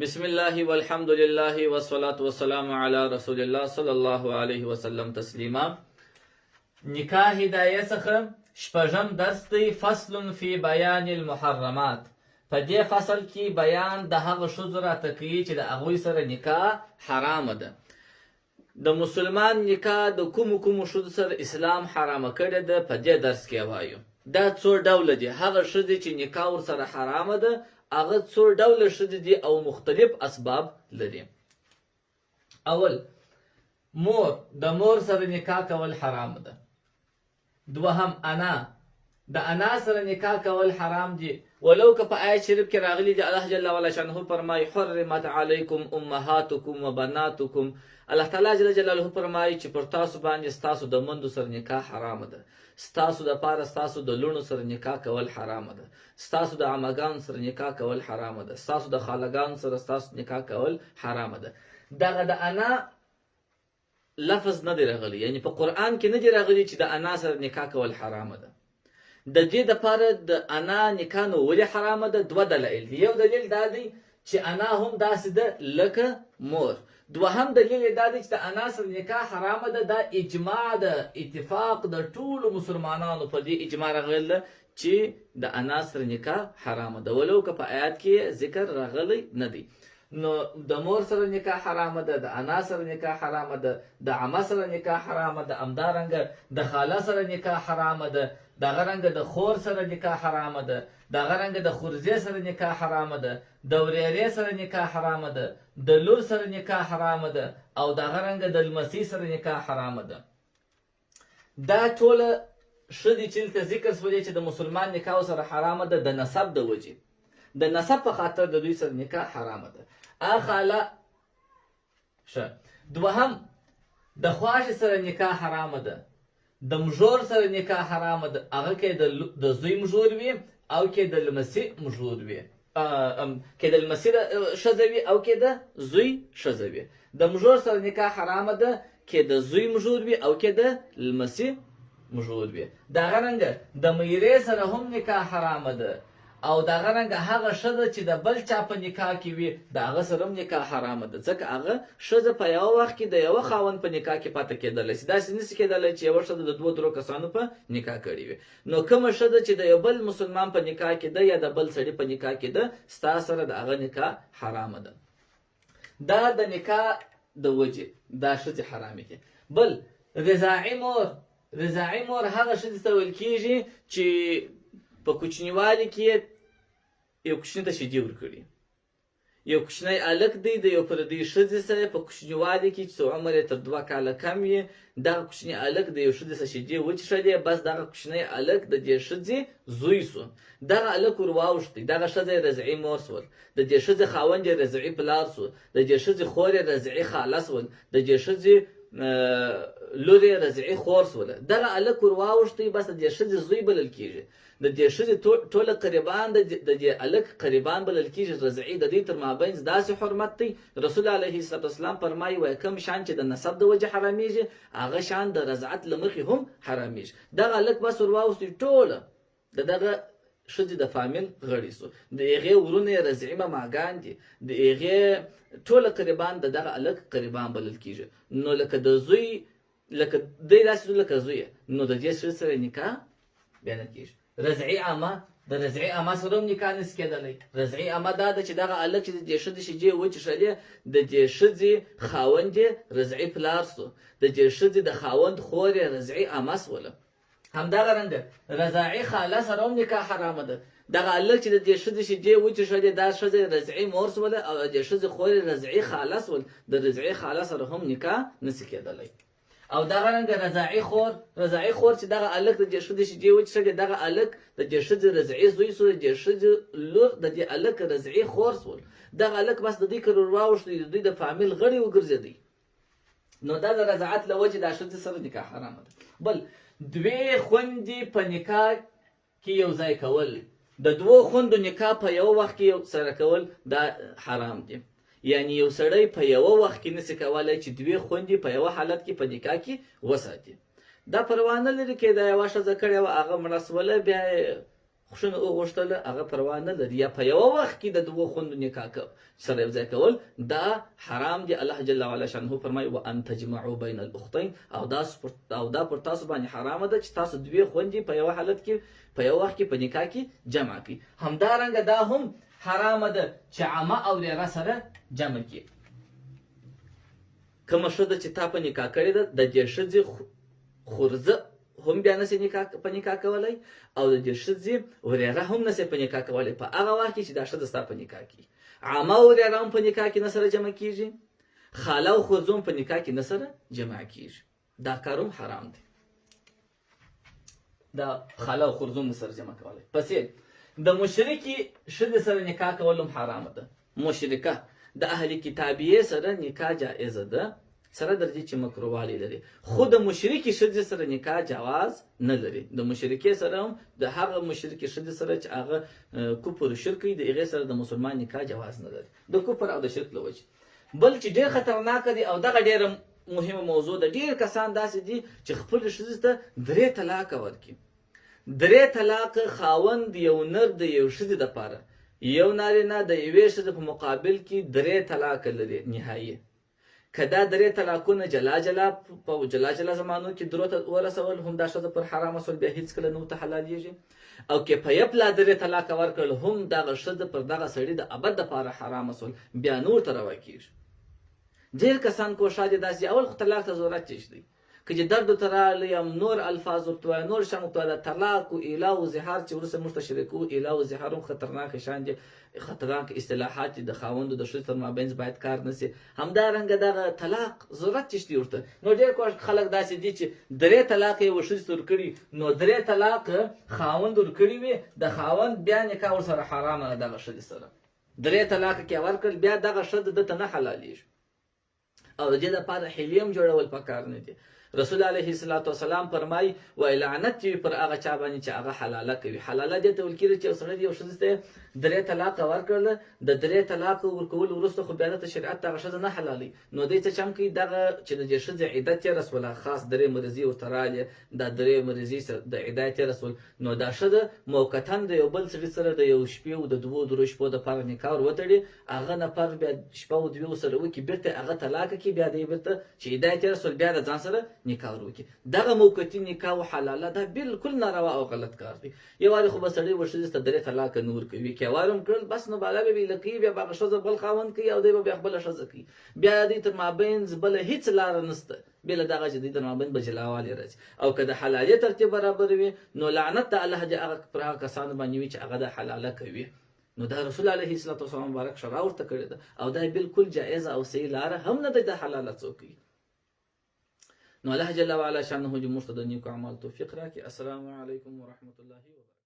بسم الله والحمد لله والصلاة والسلام على رسول الله صلى الله عليه وسلم تسلیما. نکاح هدایه څخه شپږم درس دی، فصل فی بیان المحرمات. په دې فصل کې بیان د هغه ښځو راته کوي چې د هغوی سره نکاح حرامه ده. د مسلمان نکاح د کومو ښځو سره اسلام حرامه کړې ده په دې درس کې وایو. دا څو ډوله دي. هغه ښځې چې نکاح ورسره حرامه ده هغه څو ډوله ښځې دي او مختلف اسباب لري. اول، مور. د مور سره نکاح کول حرام ده. دوهم، انا. د انا سره نکاح کول حرام دي، ولو که په آیت شریف کې راغلي دي. الله جل وعلا شانه فرمایي حرمت علیکم امهاتکم وبناتکم. الله تعالی جل جلاله فرمایي چې پر تاسو باندې ستاسو د مندو سره نکاح حرام ده، ستاسو د پاره ستاسو د لونو سره نکاح کول حرام ده، ستاسو د عمګانو سره نکاح کول حرام ده، ستاسو د خالګانو سره ستاسو نکاح کول حرام ده. دغه د انا لفظ نه دی راغلی، یعنی په قرآن کې نه دی راغلی چې د انا سره نکاح کول حرام ده. د دې دپاره د انا نکاح نو ولې حرامه ده؟ دوه دلایل دي. یو دلیل دا دی چې انا هم داسې ده لکه مور. دوهم دلیل دا دی چې د انا سره نکاح حرامه ده. دا اجماع ده، اتفاق د ټولو مسلمانانو په دې اجماع راغلی ده چې د انا سره نکاح حرامه ده، ولو که په آیات کې ذکر راغلی نه دی. نو د مور سره نکاح حرامه ده، د انا سره نکاح حرامه ده، د عمه سره نکاح حرامه ده، همدارنګه د خاله سره نکاح حرامه ده، دغه رنګه د خور سره نکاح حرامه ده، دغه رنګه د خورزې سره نکاح حرامه ده، د ورېرې سره نکاح حرامه ده، د لور سره نکاح حرامه ده، او دغه رنګه د لمسۍ سره نکاح حرامه ده. دا ټوله ښځې چې دلته ذکر شولې چې د مسلمان نکاح سره حرامه ده، د نسب د وجې، د نسب په خاطر د دوی سره نکاح حرامه ده. خاله ښه. دوهم، د خواشې سره نکاح حرامه ده، د مژور سره نکاح حرامه ده، هغه کې د زوی مژور وي او کې د لمسي مژور وي، کې د لمسي ښځه وي او کې د زوی ښځه وي. د مژور سره نکاح حرامه ده، کې د زوی مژور وي او کې د لمسي مژور وي. دغه رنګه د میرې سره هم نکاح حرامه ده، او دغه رنګه هغه ښځه چې د بل چا په نکاح کې وي د هغه سره هم نکاح حرامه ده، ځکه هغه ښځه په یوه وخت کې د یوه خاوند په نکاح کې پاتې کېدلی شي. داسې نشي کېدلی چې یوه ښځه د دوه درو کسانو په نکاح کړې وي. نو کومه ښځه چې د یو بل مسلمان په نکاح کې ده یا د بل سړي په نکاح کې ده، ستا سره د هغه نکاح حرامه ده. دا د نکاح د وجې دا ښځې حرامې دي. بل، رضاعي مور. رضاعي مور هغه ښځې ته ویل کېږي چې په کوچنیوالي کې یو کوچني ته شیدې ورکړي. یو کوچنی هلک دی د یو پردۍ ښځې سره په کوچنیوالي کې چې عمر یې تر 2 کاله کم وي، دغه کوچني هلک د یو ښځې سره شیدې وڅښلې، بس دغه کوچنی هلک د دې ښځې زوی سو. دغه هلک ور واوښتی، دغه ښځه یې رضعي مور سول، د دې ښځې خاوند یې رضعي پلار سو، د دې ښځې خور یې رضعي خاله سول، د دې ښځې لور یې رضعي خور سوله. دغه هلک ور واوښتی، بس د دې ښځې زوی بلل کېږي. د دې ښځې ټوله قریبان د دې هلک قریبان بلل کېږي رضعي. د دې تر مابین داسې حرمت دی. رسول علیه السلام فرمایي وایي کوم شان چې د نسب د وجې حرامېږي، هغه شان د رضعت له مخې هم حرامېږي. دغه هلک بس ور واوښتی، ټوله د دغه ښځې د فامیل غړي سو، د هغې ورونه یې رضعي مماګان دي، د هغې ټوله قریبان د دغه هلک قریبان بلل کېږي. نو لکه د زوی، لکه دی داسې لکه زوی، نو د دې ښځې سره نکاح بیا نه کېږي. رضعي عمه، د رضعي عمه سره هم نکاح نشي کېدلی. رضعي عمه دا ده چې دغه هلک چې د دې ښځې شیدې وڅښلې، د دې ښځې خاوند یې رضعي پلار سو، د دې ښځې د خاوند خور یې رضعي عمه سوله. همدغه رنګه رضاعي خاله سره هم نکاح حرامه ده. دغه هلک چې د دې ښځې شیدې وڅښلې، دا ښځه یې رضعي مور سوله او د دې ښځې خور یې رضعي خاله سول، د رضعي خاله سره هم نکاح نشي کېدلی. او دغه رنګه رضاعي خور. رضاعي خور چې دغه هلک د دې ښځې شیدې وڅښلې، دغه هلک د دې ښځې رضعي زوی سو، د دې ښځې لور د دې هلک رضعي خور سول. دغه هلک بس د دوی کره ور واوښتی، د دوی د فامیل غړي وګرځېدی. نو دا د رضاعت له وجې دا ښځې سره نکاح حرامه ده. بل، 2 خویندې په نکاح کې یو ځای کول. د 2 خویندو نکاح په یو وخت کې سره کول دا حرام دي. یعنی یو سړی په یوه وخت کې نشي کولی چې 2 خویندې په یوه حالت کې په نکاح کې وساتي. دا پروا نه لري کې دا یوه ښځه کړې وه، هغه مړه سوله، بیا خښنه وغوښتله هغه پروا نه لري، یا په یوه وخت کې د دوه خوندو نکاح سره یو ځای کول دا حرام دي. الله جل وعلا شانه فرمایي وان تجمعوا بین الاختین، او دا پر تاسو باندې حرامه ده چې تاسو دوی خوندې په یو حالت کې په یو وخت کې په نکاح کې جمع کړي. همدارنګه دا هم حرامه ده چې عمه او وریره سره جمع کړي. کومه ښځه چې تا په نکاح کړې ده د دې ښځې خورزه هم بیا نسي په نکاح کولی، او د دې ښځې وریره هم نسي په نکاح کولی په هغه وخت کې چې دا ښځه ستا په نکاح کې. عمه او وریره هم په نکاح کې نه سره جمع کېږي، خاله او خورزه هم په نکاح کې نه سره جمع کېږي. دا کار هم حرام دی، دا خاله او خورزه هم نه سره جمع کولی. پسې د مشرکې ښځې سره نکاح کول هم حرامه ده. مشرکه د اهل کتابیې سره نکاح جائزه ده، سره درجه چې مکرووالی لري، خو د مشرکې ښځې سره نکاح جواز نه لري. د مشرکې سره هم د هغه مشرکې ښځې سره چې هغه کفر او شرک وي د هغې سره د مسلمان نکاح جواز نه لري د کفر او د شرک له وجې. بل چې ډېر خطرناک دی او دغه ډېره مهمه موضوع ده، ډېر کسان داسې دي چې خپلې ښځې ته 3 طلاقه ورکړي. 3 طلاقه خاوند یو نر د یو ښځې دپاره، یو نارینه د یوې ښځې په مقابل کې 3 طلاقه لري نهایي. که دا 3 طلاقونه جلا جلا زمانو کې درو ته ورسول هم دا ښځه پر حرامه سول، بیا هیڅکله نه ورته حلالېږي. او که په یپلا 3 طلاقه ورکړل هم دغه ښځه پر دغه سړي د ابد دپاره حرامه سول، بیا نور ته روا کېږي. ډېر کسان کوښښ دي داسې اول خو طلاق ته ضرورت دی، که چې درد ورته راغلی یا نور الفاظ ورته وایي نور شیان ورته وایي، د طلاق و ایلا و زهار چې وروسته موږ ته شریکو، ایلا و زهار هم خطرناک شیان دي، خطرناک اصطلاحات دي د خاوند او د ښځې تر مابین باید کار نه شي. همدارنګه دغه طلاق ضرورت چې دی ورته. نو ډېر خلک داسې دي چې 3 طلاق یې و ښځې ته ورکړي، نو 3 طلاق خاوند ورکړي وي، د خاوند بیا نکاح ورسره حرامه ده دغه ښځې سره. 3 طلاق کې ورکړل بیا دغه ښځه دته نه حلالېږي، او د دې دپاره حیلې هم جوړول پکار نه دي. رسول علیه الصلاة والسلام فرمایي وایي لعنت وي پر هغه چا باندې چې هغه حلاله کوي. حلاله دې ته ویل کېږي چې یو سړی یو ښځې ته 3 طلاقه ورکړله، د 3 طلاقه ورکولو وروسته خو بیا دته شریعت دغه ښځه نه حلالوي. نو دی څه چم کوي دغه چې د دې ښځې عدت تېره سوله، خاص 3 مریضي ورته راغلې، دا 3 مریضي د عدت تېره سول، نو دا ښځه موقتا د یو بل سړي سره د یو شپې او د 2 شپو دپاره نکاح ور وتړي، هغه نفر بیا شپه او 2 سره وکړي، بېرته هغه طلاقه کړي، بیا دی بېرته چې عدت تېره سول بیا د ځان سره نکاح ور وکړي. دغه موقتي نکاح او حلاله دا بالکل ناروا او غلط کار دی. یوازې خو به سړی و ښځې ته 3 طلاقه نه ورکوي، که یې وار هم کړل بس نو بالا به ویله کوي، بیا به هغه ښځه بل خاوند کوي او دی به بیا خپله ښځه کوي، بیا دوی تر مابین بله هېڅ لاره نشته بې له دغه چې دوی تر مابین به جلاوالی راځي. او که د حلالې ترتیب برابر وي نو لعنت د الله پر هغه کسانو باندې وي چې هغه د حلاله کوي. نو دا رسول علیه الصلاة والسلام مبارک شرع ورته کړې ده، او دا بالکل جایزه او صحیح لاره هم نه ده د حلاله څوک کوي. نو الله جل وعلا شانه دې موږ ته د نیکو اعمال توفیق راکړي. السلام علیکم ورحمة الله وبرکاته.